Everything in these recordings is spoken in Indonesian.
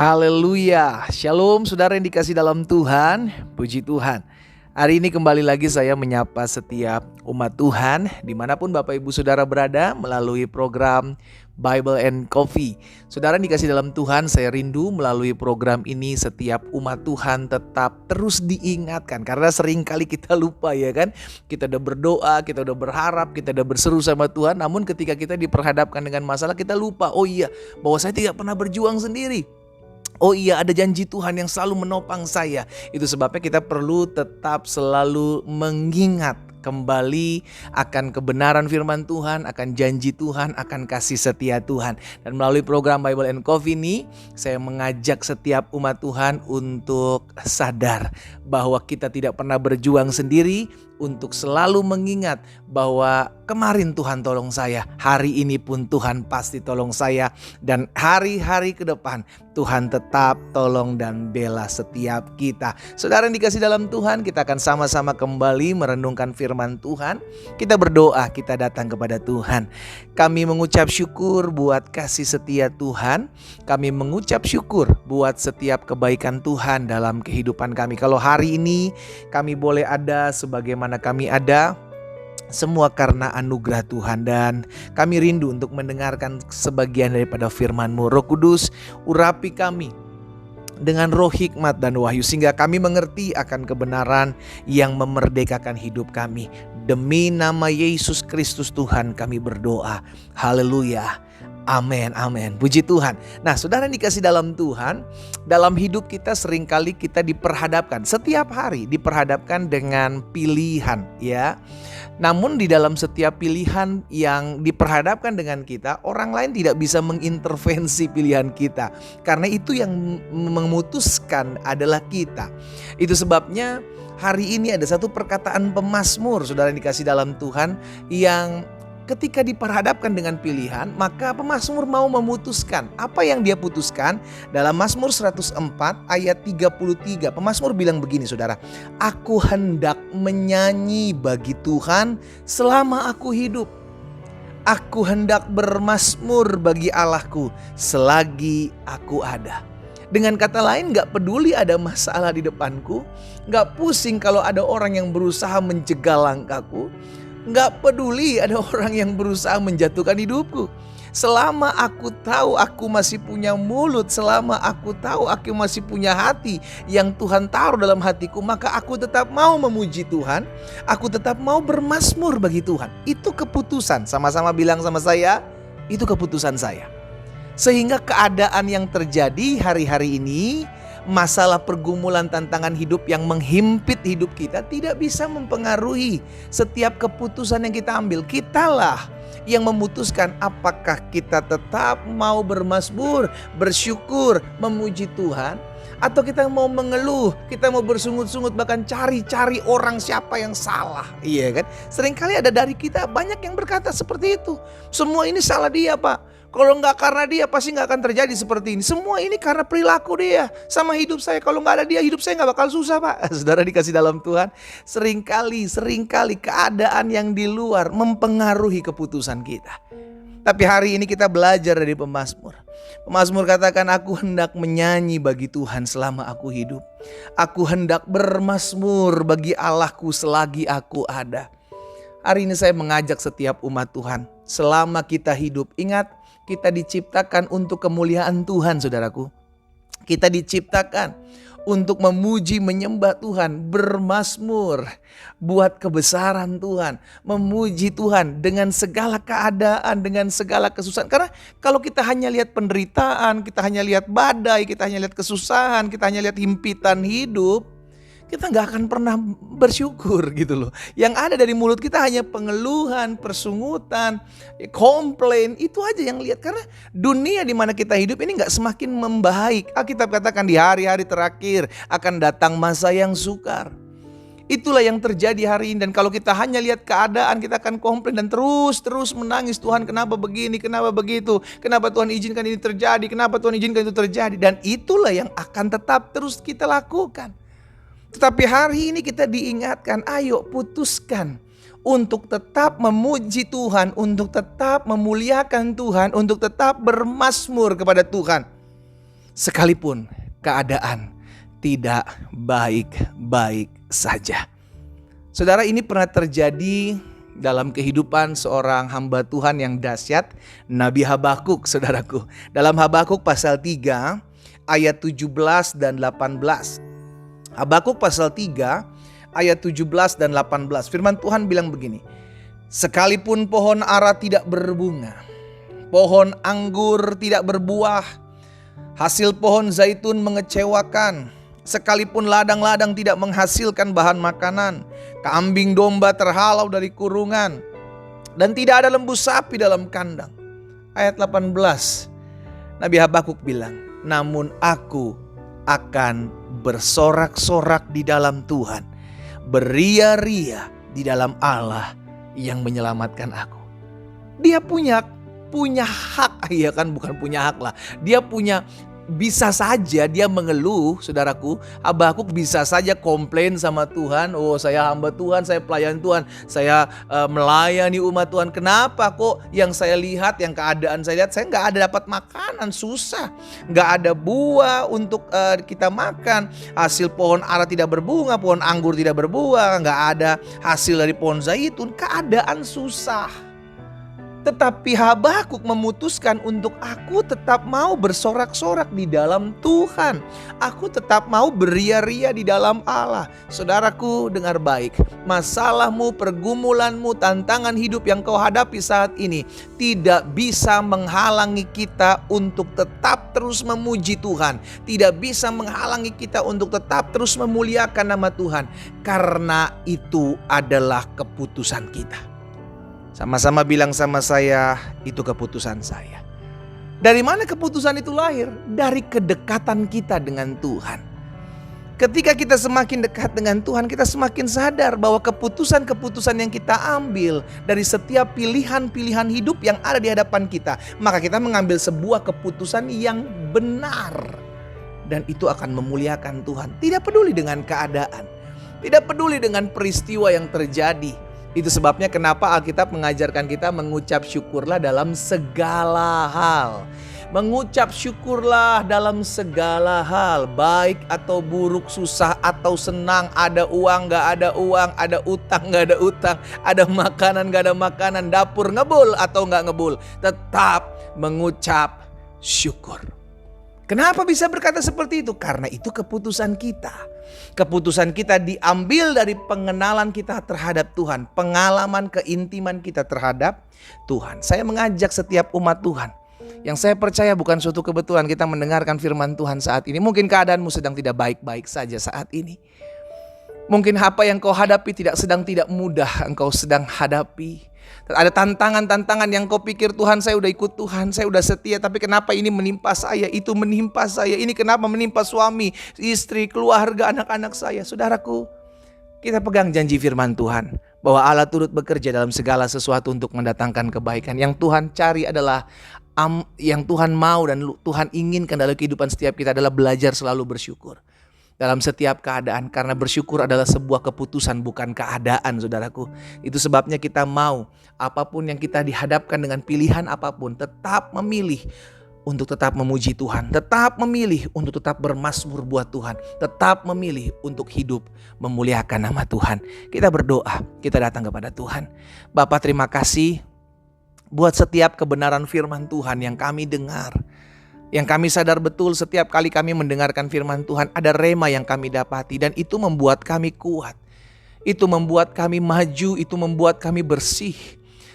Haleluya, shalom saudara yang dikasih dalam Tuhan, puji Tuhan. Hari ini kembali lagi saya menyapa setiap umat Tuhan dimanapun Bapak Ibu Saudara berada melalui program Bible and Coffee. Saudara yang dikasih dalam Tuhan, saya rindu melalui program ini setiap umat Tuhan tetap terus diingatkan. Karena sering kali kita lupa ya kan. Kita udah berdoa, kita udah berharap, kita udah berseru sama Tuhan. Namun ketika kita diperhadapkan dengan masalah kita lupa, oh iya bahwa saya tidak pernah berjuang sendiri. Oh iya, ada janji Tuhan yang selalu menopang saya. Itu sebabnya kita perlu tetap selalu mengingat kembali akan kebenaran firman Tuhan, akan janji Tuhan, akan kasih setia Tuhan. Dan melalui program Bible and Coffee ini, saya mengajak setiap umat Tuhan untuk sadar bahwa kita tidak pernah berjuang sendiri, untuk selalu mengingat bahwa kemarin Tuhan tolong saya, hari ini pun Tuhan pasti tolong saya, dan hari-hari ke depan Tuhan tetap tolong dan bela setiap kita. Saudara yang dikasih dalam Tuhan, kita akan sama-sama kembali merenungkan firman Tuhan. Kita berdoa, kita datang kepada Tuhan. Kami mengucap syukur buat kasih setia Tuhan. Kami mengucap syukur buat setiap kebaikan Tuhan dalam kehidupan kami. Kalau hari ini kami boleh ada sebagaimana kami ada, semua karena anugerah Tuhan, dan kami rindu untuk mendengarkan sebagian daripada firman-Mu. Roh Kudus, urapi kami dengan roh hikmat dan wahyu sehingga kami mengerti akan kebenaran yang memerdekakan hidup kami. Demi nama Yesus Kristus Tuhan kami berdoa. Haleluya. Amin, amin. Puji Tuhan. Nah, saudara yang dikasih dalam Tuhan, dalam hidup kita seringkali kita diperhadapkan, setiap hari diperhadapkan dengan pilihan ya. Namun di dalam setiap pilihan yang diperhadapkan dengan kita, orang lain tidak bisa mengintervensi pilihan kita. Karena itu yang memutuskan adalah kita. Itu sebabnya hari ini ada satu perkataan pemazmur, saudara yang dikasih dalam Tuhan, yang ketika diperhadapkan dengan pilihan, maka pemazmur mau memutuskan. Apa yang dia putuskan? Dalam Mazmur 104 ayat 33, pemazmur bilang begini saudara. Aku hendak menyanyi bagi Tuhan selama aku hidup. Aku hendak bermazmur bagi Allahku selagi aku ada. Dengan kata lain, gak peduli ada masalah di depanku, gak pusing kalau ada orang yang berusaha menjegal langkahku, gak peduli ada orang yang berusaha menjatuhkan hidupku. Selama aku tahu aku masih punya mulut, selama aku tahu aku masih punya hati yang Tuhan taruh dalam hatiku, maka aku tetap mau memuji Tuhan. Aku tetap mau bermazmur bagi Tuhan. Itu keputusan, sama-sama bilang sama saya, itu keputusan saya. Sehingga keadaan yang terjadi hari-hari ini, masalah pergumulan tantangan hidup yang menghimpit hidup kita tidak bisa mempengaruhi setiap keputusan yang kita ambil. Kitalah yang memutuskan apakah kita tetap mau bermazmur, bersyukur, memuji Tuhan, atau kita mau mengeluh, kita mau bersungut-sungut, bahkan cari-cari orang siapa yang salah. Iya kan? Seringkali ada dari kita banyak yang berkata seperti itu. Semua ini salah dia, Pak. Kalau nggak karena dia pasti nggak akan terjadi seperti ini. Semua ini karena perilaku dia sama hidup saya. Kalau nggak ada dia hidup saya nggak bakal susah, Pak. Saudara dikasih dalam Tuhan, seringkali keadaan yang di luar mempengaruhi keputusan kita. Tapi hari ini kita belajar dari pemazmur. Pemazmur katakan, aku hendak menyanyi bagi Tuhan selama aku hidup. Aku hendak bermazmur bagi Allahku selagi aku ada. Hari ini saya mengajak setiap umat Tuhan, selama kita hidup, ingat, kita diciptakan untuk kemuliaan Tuhan, saudaraku. Kita diciptakan untuk memuji, menyembah Tuhan, bermazmur buat kebesaran Tuhan, memuji Tuhan dengan segala keadaan, dengan segala kesusahan. Karena kalau kita hanya lihat penderitaan, kita hanya lihat badai, kita hanya lihat kesusahan, kita hanya lihat himpitan hidup, kita gak akan pernah bersyukur gitu loh. Yang ada dari mulut kita hanya pengeluhan, persungutan, komplain. Itu aja yang lihat. Karena dunia di mana kita hidup ini gak semakin membaik. Alkitab katakan di hari-hari terakhir akan datang masa yang sukar. Itulah yang terjadi hari ini. Dan kalau kita hanya lihat keadaan, kita akan komplain dan terus menangis. Tuhan, kenapa begini, kenapa begitu, kenapa Tuhan izinkan ini terjadi, kenapa Tuhan izinkan itu terjadi. Dan itulah yang akan tetap terus kita lakukan. Tetapi hari ini kita diingatkan, ayo putuskan untuk tetap memuji Tuhan, untuk tetap memuliakan Tuhan, untuk tetap bermazmur kepada Tuhan. sekalipun keadaan tidak baik-baik saja. Saudara, ini pernah terjadi dalam kehidupan seorang hamba Tuhan yang dahsyat, Nabi Habakuk, saudaraku. Dalam Habakuk pasal 3 ayat 17 dan 18. Habakuk pasal 3 ayat 17 dan 18. Firman Tuhan bilang begini. Sekalipun pohon ara tidak berbunga, pohon anggur tidak berbuah, hasil pohon zaitun mengecewakan, sekalipun ladang-ladang tidak menghasilkan bahan makanan, kambing domba terhalau dari kurungan, dan tidak ada lembu sapi dalam kandang. Ayat 18, Nabi Habakuk bilang, namun aku akan bersorak-sorak di dalam Tuhan, beria-ria di dalam Allah yang menyelamatkan aku. Dia punya hak, ya kan, bukan punya hak lah. Dia bisa saja dia mengeluh, saudaraku. Habakuk bisa saja komplain sama Tuhan. Oh, saya hamba Tuhan, saya pelayan Tuhan, saya melayani umat Tuhan. Kenapa kok yang saya lihat, yang keadaan saya lihat, saya nggak ada dapat makanan, susah. Nggak ada buah untuk kita makan. Hasil pohon ara tidak berbunga, pohon anggur tidak berbuah, nggak ada hasil dari pohon zaitun. Keadaan susah. Tetapi Habakuk memutuskan untuk aku tetap mau bersorak-sorak di dalam Tuhan. Aku tetap mau beria-ria di dalam Allah. Saudaraku, dengar baik. Masalahmu, pergumulanmu, tantangan hidup yang kau hadapi saat ini tidak bisa menghalangi kita untuk tetap terus memuji Tuhan. Tidak bisa menghalangi kita untuk tetap terus memuliakan nama Tuhan. Karena itu adalah keputusan kita. Sama-sama bilang sama saya, itu keputusan saya. Dari mana keputusan itu lahir? Dari kedekatan kita dengan Tuhan. Ketika kita semakin dekat dengan Tuhan, kita semakin sadar bahwa keputusan-keputusan yang kita ambil dari setiap pilihan-pilihan hidup yang ada di hadapan kita, maka kita mengambil sebuah keputusan yang benar. Dan itu akan memuliakan Tuhan. Tidak peduli dengan keadaan, tidak peduli dengan peristiwa yang terjadi. Itu sebabnya kenapa Alkitab mengajarkan kita mengucap syukurlah dalam segala hal. Mengucap syukurlah dalam segala hal. Baik atau buruk, susah atau senang, ada uang gak ada uang, ada utang gak ada utang, ada makanan gak ada makanan, dapur ngebul atau gak ngebul, tetap mengucap syukur. Kenapa bisa berkata seperti itu? Karena itu keputusan kita. Keputusan kita diambil dari pengenalan kita terhadap Tuhan. Pengalaman keintiman kita terhadap Tuhan. Saya mengajak setiap umat Tuhan. Yang saya percaya bukan suatu kebetulan kita mendengarkan firman Tuhan saat ini. Mungkin keadaanmu sedang tidak baik-baik saja saat ini. Mungkin apa yang kau hadapi sedang tidak mudah engkau sedang hadapi. Ada tantangan-tantangan yang kau pikir Tuhan, saya udah ikut Tuhan, saya udah setia, tapi kenapa ini menimpa saya, itu menimpa saya, ini kenapa menimpa suami, istri, keluarga, anak-anak saya. Saudaraku, kita pegang janji firman Tuhan bahwa Allah turut bekerja dalam segala sesuatu untuk mendatangkan kebaikan. Yang Tuhan cari adalah yang Tuhan mau dan Tuhan inginkan dalam kehidupan setiap kita adalah belajar selalu bersyukur dalam setiap keadaan, karena bersyukur adalah sebuah keputusan, bukan keadaan, saudaraku. Itu sebabnya kita mau apapun yang kita dihadapkan dengan pilihan apapun, tetap memilih untuk tetap memuji Tuhan, tetap memilih untuk tetap bermazmur buat Tuhan, tetap memilih untuk hidup memuliakan nama Tuhan. Kita berdoa, kita datang kepada Tuhan. Bapa, terima kasih buat setiap kebenaran firman Tuhan yang kami dengar. Yang kami sadar betul setiap kali kami mendengarkan firman Tuhan ada rema yang kami dapati, dan itu membuat kami kuat. Itu membuat kami maju, itu membuat kami bersih.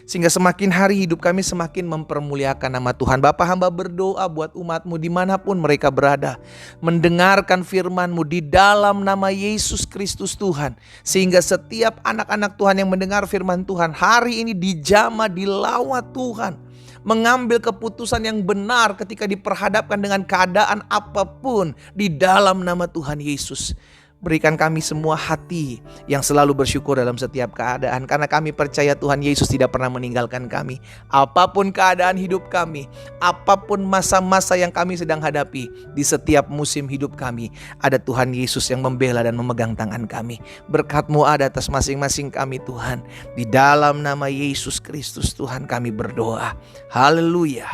Sehingga semakin hari hidup kami semakin mempermuliakan nama Tuhan. Bapa, hamba berdoa buat umatmu dimanapun mereka berada. Mendengarkan firman-Mu di dalam nama Yesus Kristus Tuhan. Sehingga setiap anak-anak Tuhan yang mendengar firman Tuhan hari ini dijamah, dilawat Tuhan. Mengambil keputusan yang benar ketika diperhadapkan dengan keadaan apapun di dalam nama Tuhan Yesus. Berikan kami semua hati yang selalu bersyukur dalam setiap keadaan, karena kami percaya Tuhan Yesus tidak pernah meninggalkan kami. Apapun keadaan hidup kami, apapun masa-masa yang kami sedang hadapi, di setiap musim hidup kami ada Tuhan Yesus yang membela dan memegang tangan kami. Berkat-Mu ada atas masing-masing kami Tuhan. Di dalam nama Yesus Kristus Tuhan kami berdoa. Haleluya.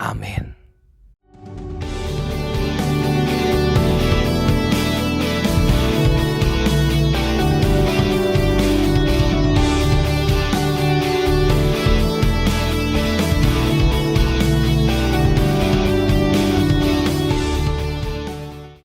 Amin.